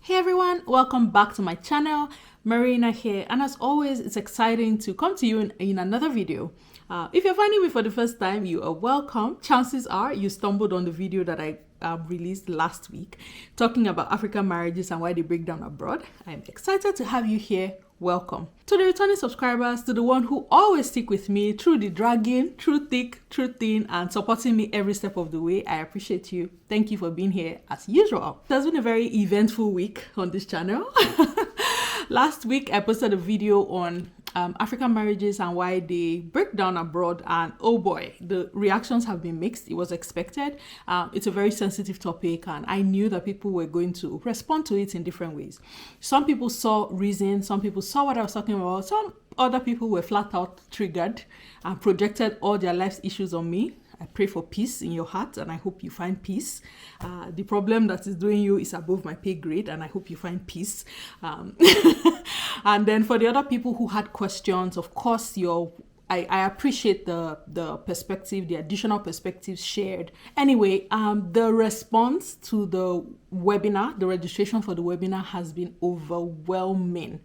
Hey everyone, welcome back to my channel. Marina here, and as always, it's exciting to come to you in another video. If you're finding me for the first time, you are welcome. Chances are you stumbled on the video that I released last week talking about African marriages and why they break down abroad. I'm excited to have you here. Welcome. To the returning subscribers, to the one who always stick with me through the dragging, through thick, through thin, and supporting me every step of the way, I appreciate you. Thank you for being here as usual. It has been a very eventful week on this channel. Last week, I posted a video on African marriages and why they break down abroad, and oh boy, the reactions have been mixed. It was expected. It's a very sensitive topic, and I knew that people were going to respond to it in different ways. Some people saw reason, some people saw what I was talking about, some other people were flat out triggered and projected all their life's issues on me. I pray for peace in your heart, and I hope you find peace. The problem that is doing you is above my pay grade, and I hope you find peace. And then for the other people who had questions, of course, I appreciate the perspective, the additional perspectives shared. Anyway, the response to the webinar, the registration for the webinar has been overwhelming.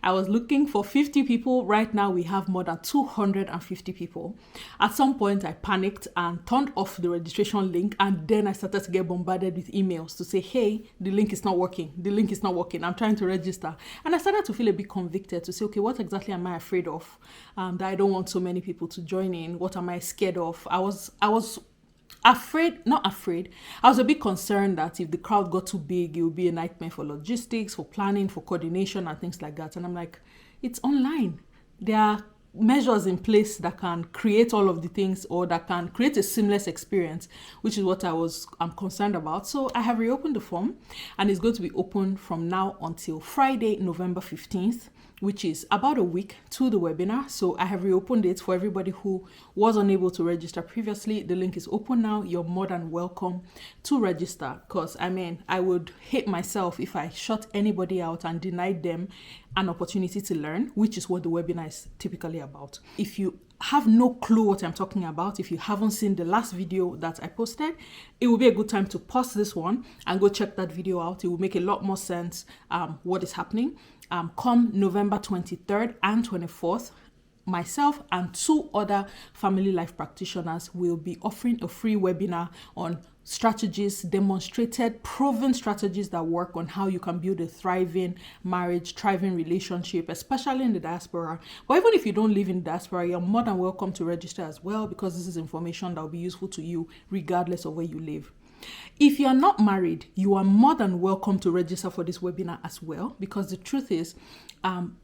I was looking for 50 people. Right now we have more than 250 people. At some point I panicked and turned off the registration link, and then I started to get bombarded with emails to say, hey, the link is not working. The link is not working. I'm trying to register. And I started to feel a bit convicted to say, okay, what exactly am I afraid of? That I don't want so many people to join in. What am I scared of? I was not afraid. I was a bit concerned that if the crowd got too big, it would be a nightmare for logistics, for planning, for coordination, and things like that. And I'm like, it's online. There are measures in place that can create all of the things, or that can create a seamless experience, which is what I'm concerned about. So I have reopened the form, and it's going to be open from now until Friday, November 15th. Which is about a week to the webinar. So I have reopened it for everybody who was unable to register previously. The link is open now. You're more than welcome to register, because I would hate myself if I shut anybody out and denied them an opportunity to learn, which is what the webinar is typically about. If you have no clue what I'm talking about, if you haven't seen the last video that I posted, it will be a good time to pause this one and go check that video out. It will make a lot more sense what is happening. Come November 23rd and 24th, myself and two other family life practitioners will be offering a free webinar on strategies, demonstrated, proven strategies that work on how you can build a thriving marriage, thriving relationship, especially in the diaspora. But even if you don't live in the diaspora, you're more than welcome to register as well, because this is information that will be useful to you regardless of where you live. If you're not married, you are more than welcome to register for this webinar as well, because the truth is,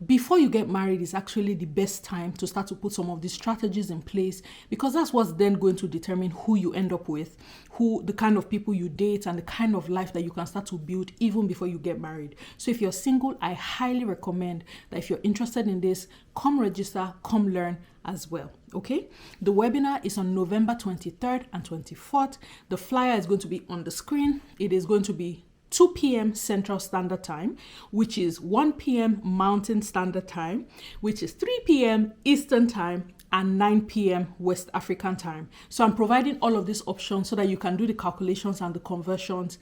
before you get married is actually the best time to start to put some of these strategies in place, because that's what's then going to determine who you end up with, the kind of people you date, and the kind of life that you can start to build even before you get married. So if you're single, I highly recommend that if you're interested in this, come register, come learn as well. Okay, the webinar is on November 23rd and 24th. The flyer is going to be on the screen. It is going to be 2 p.m. Central Standard Time, which is 1 p.m. Mountain Standard Time, which is 3 p.m. Eastern Time, and 9 p.m. West African Time. So I'm providing all of these options so that you can do the calculations and the conversions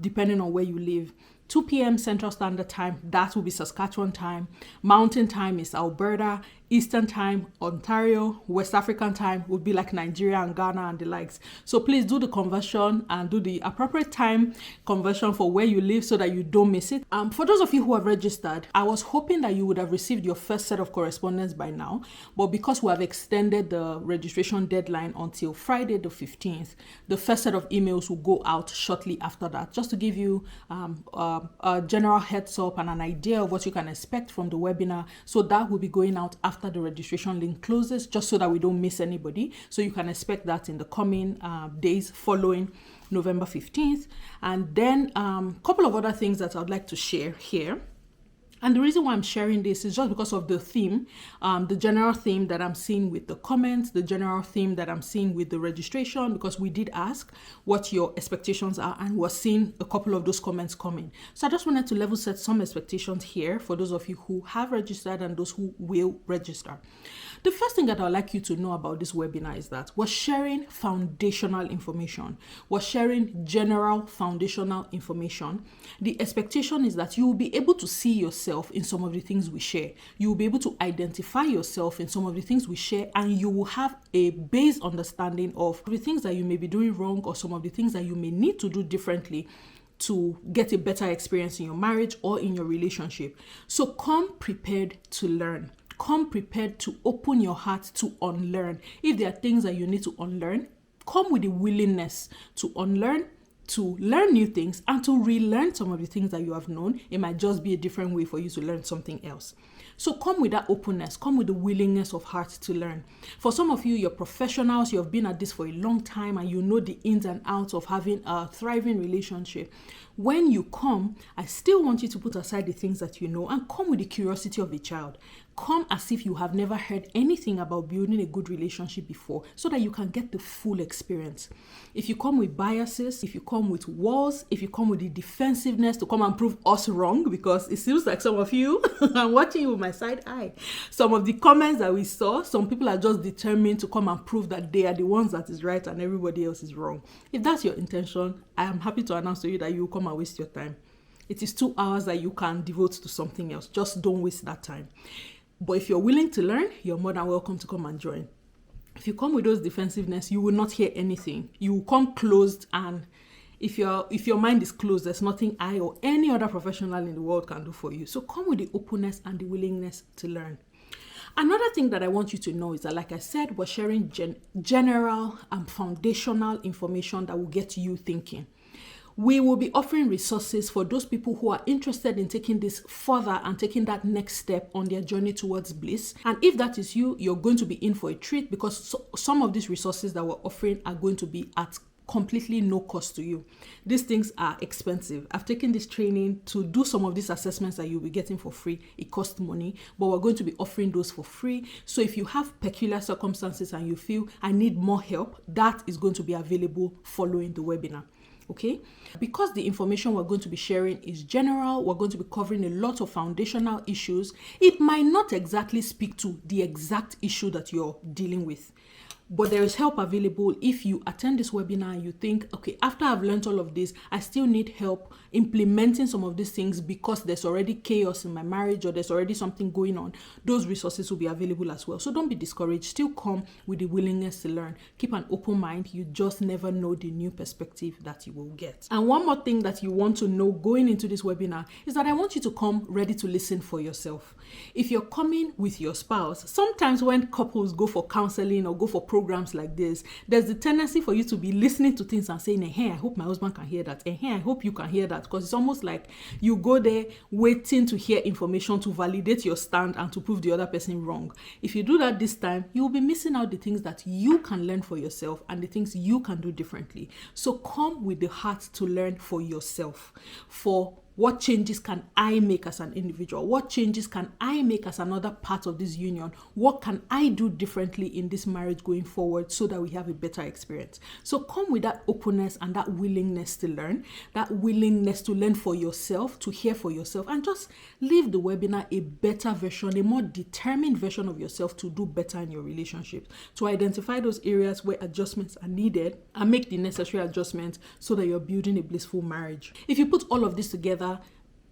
depending on where you live. 2 p.m. Central Standard Time, that will be Saskatchewan time. Mountain time is Alberta. Eastern time, Ontario. West African time would be like Nigeria and Ghana and the likes. So please do the conversion and do the appropriate time conversion for where you live so that you don't miss it. For those of you who have registered, I was hoping that you would have received your first set of correspondence by now, but because we have extended the registration deadline until Friday the 15th, the first set of emails will go out shortly after that, just to give you a general heads up and an idea of what you can expect from the webinar. So that will be going out after the registration link closes, just so that we don't miss anybody. So you can expect that in the coming days following November 15th. And then a couple of other things that I would like to share here. And the reason why I'm sharing this is just because of the theme, the general theme that I'm seeing with the comments, the general theme that I'm seeing with the registration, because we did ask what your expectations are and we're seeing a couple of those comments coming. So I just wanted to level set some expectations here for those of you who have registered and those who will register. The first thing that I'd like you to know about this webinar is that we're sharing foundational information. We're sharing general foundational information. The expectation is that you will be able to see yourself in some of the things we share. You will be able to identify yourself in some of the things we share, and you will have a base understanding of the things that you may be doing wrong or some of the things that you may need to do differently to get a better experience in your marriage or in your relationship. So come prepared to learn. Come prepared to open your heart to unlearn. If there are things that you need to unlearn, come with the willingness to unlearn, to learn new things, and to relearn some of the things that you have known. It might just be a different way for you to learn something else. So come with that openness, come with the willingness of heart to learn. For some of you, you're professionals, you have been at this for a long time, and you know the ins and outs of having a thriving relationship. When you come, I still want you to put aside the things that you know and come with the curiosity of a child. Come as if you have never heard anything about building a good relationship before, so that you can get the full experience. If you come with biases, if you come with walls, if you come with the defensiveness to come and prove us wrong, because it seems like some of you, I'm watching you with my side eye. Some of the comments that we saw, some people are just determined to come and prove that they are the ones that is right and everybody else is wrong. If that's your intention, I am happy to announce to you that you will come and waste your time. It is 2 hours that you can devote to something else. Just don't waste that time. But if you're willing to learn, you're more than welcome to come and join. If you come with those defensiveness, you will not hear anything. You will come closed, and if your mind is closed, there's nothing I or any other professional in the world can do for you. So come with the openness and the willingness to learn. Another thing that I want you to know is that, like I said, we're sharing general and foundational information that will get you thinking. We will be offering resources for those people who are interested in taking this further and taking that next step on their journey towards bliss. And if that is you, you're going to be in for a treat, because some of these resources that we're offering are going to be at completely no cost to you. These things are expensive. I've taken this training to do some of these assessments that you'll be getting for free. It costs money, but we're going to be offering those for free. So if you have peculiar circumstances and you feel I need more help, that is going to be available following the webinar. Okay, because the information we're going to be sharing is general, we're going to be covering a lot of foundational issues. It might not exactly speak to the exact issue that you're dealing with, but there is help available. If you attend this webinar and you think, okay, after I've learned all of this, I still need help implementing some of these things because there's already chaos in my marriage or there's already something going on, those resources will be available as well. So don't be discouraged. Still come with the willingness to learn. Keep an open mind. You just never know the new perspective that you will get. And one more thing that you want to know going into this webinar is that I want you to come ready to listen for yourself. If you're coming with your spouse, sometimes when couples go for counseling or go for programs like this, there's the tendency for you to be listening to things and saying, hey, I hope my husband can hear that. Hey, I hope you can hear that. Because it's almost like you go there waiting to hear information to validate your stand and to prove the other person wrong. If you do that this time, you will be missing out the things that you can learn for yourself and the things you can do differently. So come with the heart to learn for yourself. For what changes can I make as an individual? What changes can I make as another part of this union? What can I do differently in this marriage going forward so that we have a better experience? So come with that openness and that willingness to learn, that willingness to learn for yourself, to hear for yourself, and just leave the webinar a better version, a more determined version of yourself to do better in your relationship, to identify those areas where adjustments are needed and make the necessary adjustments so that you're building a blissful marriage. If you put all of this together,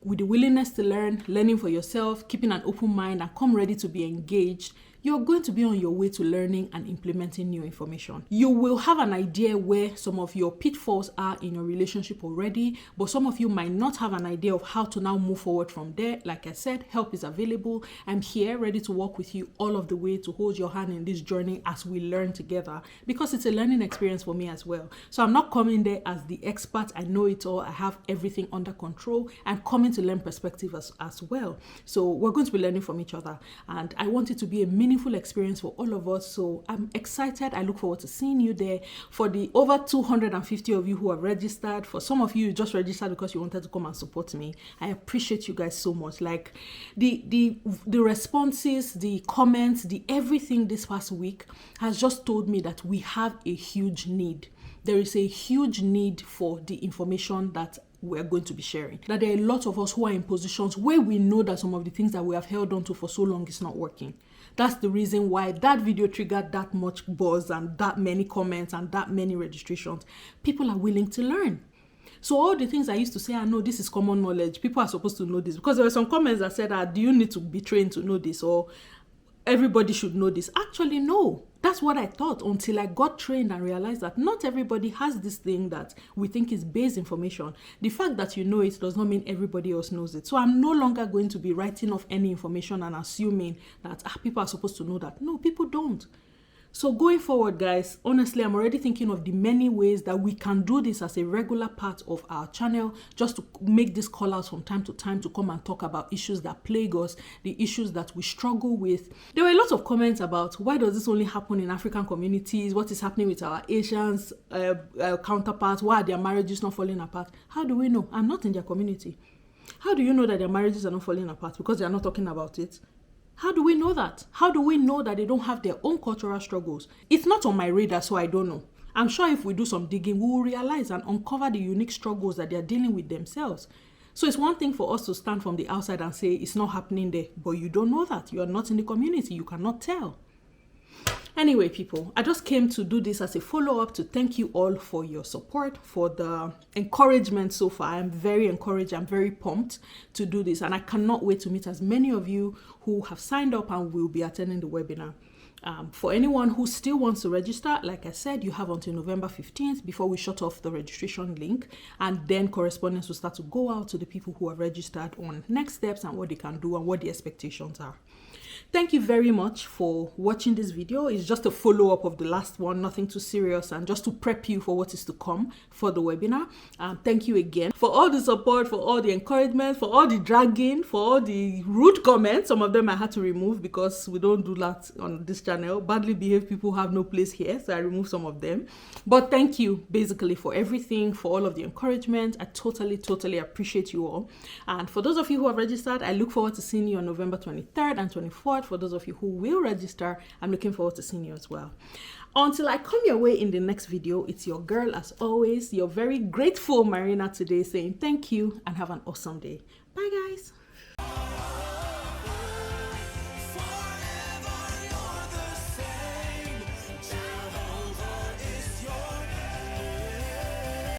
with the willingness to learn, learning for yourself, keeping an open mind, and come ready to be engaged, you're going to be on your way to learning and implementing new information. You will have an idea where some of your pitfalls are in your relationship already, but some of you might not have an idea of how to now move forward from there. Like I said, help is available. I'm here ready to walk with you all of the way, to hold your hand in this journey as we learn together, because it's a learning experience for me as well. So I'm not coming there as the expert. I know it all. I have everything under control. I'm coming to learn perspective as well. So we're going to be learning from each other, and I want it to be a mini meaningful experience for all of us. So I'm excited. I look forward to seeing you there. For the over 250 of you who have registered, for some of you just registered because you wanted to come and support me, I appreciate you guys so much. Like the responses, the comments, the everything this past week has just told me that we have a huge need. There is a huge need for the information that we're going to be sharing. That there are a lot of us who are in positions where we know that some of the things that we have held on to for so long is not working. That's the reason why that video triggered that much buzz and that many comments and that many registrations. People are willing to learn. So all the things I used to say, I know this is common knowledge. People are supposed to know this. Because there were some comments that said, do you need to be trained to know this? Or everybody should know this. Actually, no. That's what I thought until I got trained and realized that not everybody has this thing that we think is base information. The fact that you know it does not mean everybody else knows it. So I'm no longer going to be writing off any information and assuming that people are supposed to know that. No, people don't. So going forward, guys, honestly, I'm already thinking of the many ways that we can do this as a regular part of our channel, just to make these call-outs from time to time to come and talk about issues that plague us, the issues that we struggle with. There were a lot of comments about why does this only happen in African communities? What is happening with our Asians counterparts? Why are their marriages not falling apart? How do we know? I'm not in their community. How do you know that their marriages are not falling apart? Because they are not talking about it. How do we know that? How do we know that they don't have their own cultural struggles? It's not on my radar, so I don't know. I'm sure if we do some digging, we will realize and uncover the unique struggles that they're dealing with themselves. So it's one thing for us to stand from the outside and say it's not happening there, but you don't know that. You are not in the community. You cannot tell. Anyway, people, I just came to do this as a follow-up to thank you all for your support, for the encouragement so far. I'm very encouraged. I'm very pumped to do this, and I cannot wait to meet as many of you who have signed up and will be attending the webinar. For anyone who still wants to register, like I said, you have until November 15th before we shut off the registration link, and then correspondence will start to go out to the people who are registered on next steps and what they can do and what the expectations are. Thank you very much for watching this video. It's just a follow-up of the last one, nothing too serious, and just to prep you for what is to come for the webinar. Thank you again for all the support, for all the encouragement, for all the dragging, for all the rude comments. Some of them I had to remove because we don't do that on this channel. Badly behaved people have no place here, so I removed some of them. But thank you basically for everything, for all of the encouragement. I totally appreciate you all. And for those of you who have registered, I look forward to seeing you on November 23rd and 24th. For those of you who will register, I'm looking forward to seeing you as well. Until I come your way in the next video, it's your girl as always, your very grateful Marina today, saying thank you and have an awesome day. Bye guys.